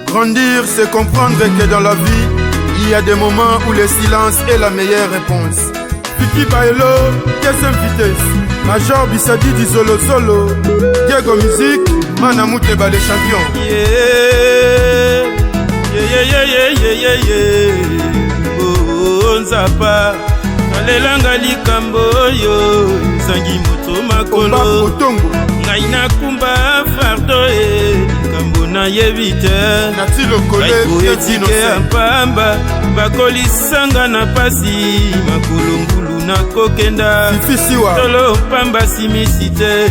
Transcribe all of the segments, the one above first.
Grandir, c'est comprendre que dans la vie, il y a des moments où le silence est la meilleure réponse. Fiki Baelo, deuxième vitesse. Major Bissadi di Solo Solo. Diego Musique, Manamute Ba les champions. Oh Nzapa, alelanga likambo yo, zangi moto makolo. Ngai nakumba fardo likambo na yebite. Natilo Kole, etike ampamba, bakolisanga na pasi, makulungulu na kokenda. Tolo pamba simisite,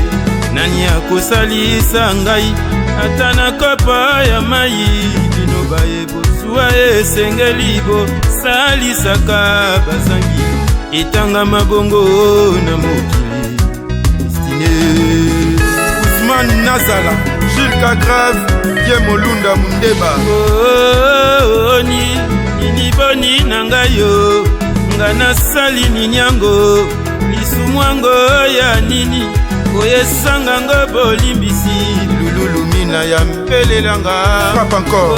nani akosalisa ngai, ata na kopa ya mai, dinoba ebosuwa esengelibo, salisaka bazangi, etanga mabongo na mokili destiné. Ousmane Nazala, Gilles Kagrave, Diemolunda Mundeba. Oh, ni boni nangayo, ngana sali ninyango, lisumwango ya nini, oyesanga ngo bolimbisi, lululu mina ya mpelelanga. Papa encore.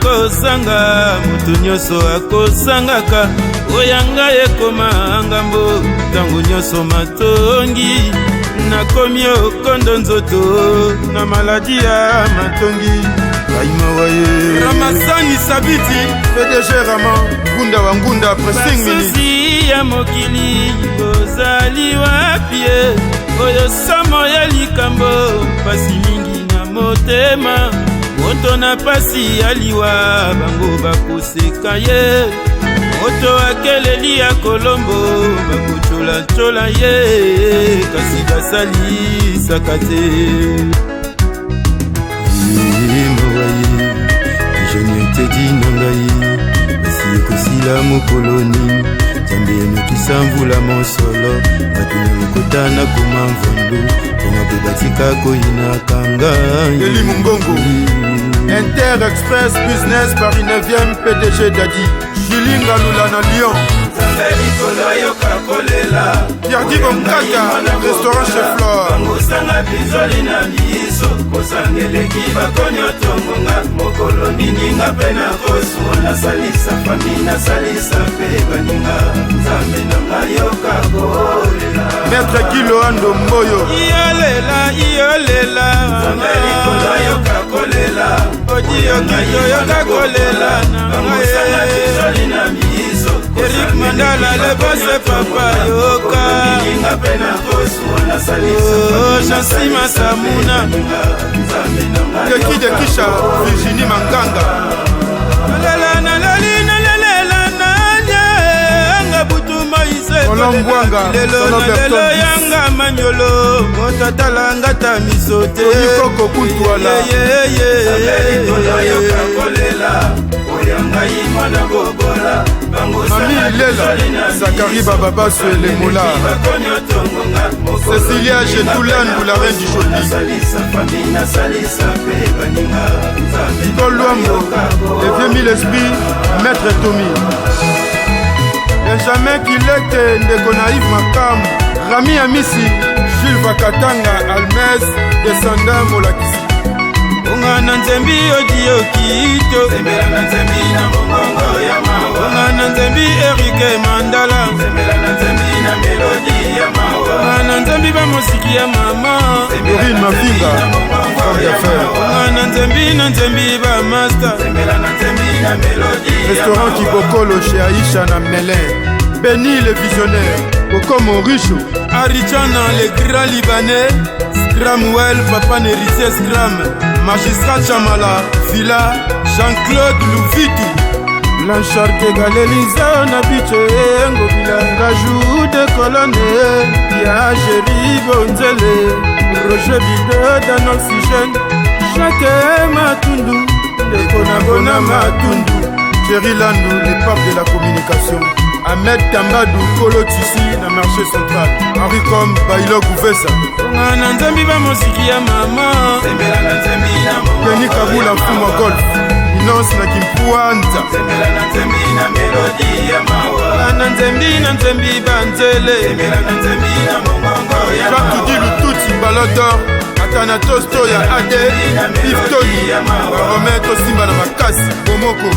Kosanga, moto nyoso akosangaka, oyanga ekoma ngambo, tango nyoso matongi, nakomi okondo nzoto, na maladi ya matongi. Ramazani Sabiti, PDG Rama, Ngunda wa Ngunda, pressing mini. Basusi ya mokili, bozali wapie, oyo somo ya likambo, pasi mingi na motema, moto na pasi ya liwa, bango bakoseka ye, moto akeleli ya kolombo, bakochola ye, kasi basali sakate. Je ne te dis nangai, si kosila mokoloni, jambe nokisamvula mosolo, batuna mokota na koma mvondo, tonga pe batika koyina kanga. Eli Mungongo, Inter Express Business Paris 9e PDG Dadi, Julinga Lula na Lyon. Pierre Bomkaka, restaurant chez Flore. Bangosanga bizoli na miso, kosangeleki bakonyotongonga, mokolo mininga pena kosuona salisa famina salisa pe baninga, nzambe nanga yoka kolela. Maître Kilo Ando Mboyo. Iolela, zambeli kola yoka kolela, ojiyo kiyo yoka kolela, bangosanga bizoli na miso. Eric Mandala le bosse papa yoka, oh Chansima Samuna, Keki de Kisha, Virginie Manganga. Olongwanga, lelo yanga manyolo, motatalanga ta misote. Olikoko Kuntuala. Mami Lela, Zakari Baba Suele Mola, Cécilia Getoulan, la reine du shopping. Nicole Luambo, les vieux mille esprits, Maître Tommy. Benjamin Kileke, Ndeko Naïf Makam, Rami Amisi, Jules Vakatanga, Almes, descendant Molakisi. Unga na nzembi odi okito, zembela na nzembi na mongongo ya mawa. Unga na nzembi Eric Mandala, zembela na nzembi na melodi ya mawa. Unga na nzembi ba musiki ya mama, Dorine Mavinga, femme d'affaires. Unga na nzembi ba master, zembela na nzembi na melodi. Restaurant Kibokolo chez Aïcha na Melin. Benny le visionnaire, Kokomo Richo. Arichana le grand libanais, Scramwell, papa n'héritier Scram. Magistrat Chamala, Villa, Jean-Claude Louvitu. Blanchard Kegaleliza, Nabiche, Ngobila, Rajou de Colonne, Pia Géry Bonzele, Roger Bide d'un oxygène, Jacques Matundu, Dekonabona Matundu, Thierry Landou, les papes de la communication. Ahmed Tambadou, Kolo Tissi, na marché central. Henri Com, Bailo Gouvessa. Ngana nzambi ba musiki ya mama, zembela na nzambi na mama. Kenny Kabula Fuma Golf, Inonce na Kimpuanza. Zembela na nzambi na melodi ya mawa. Ngana nzambi ba nzele, zembela na nzambi na mongongo ya mawa. Jacques Tudi Lututi, Balodor, kata na tosto ya ade iftoli barome tosimba na makasi bomoko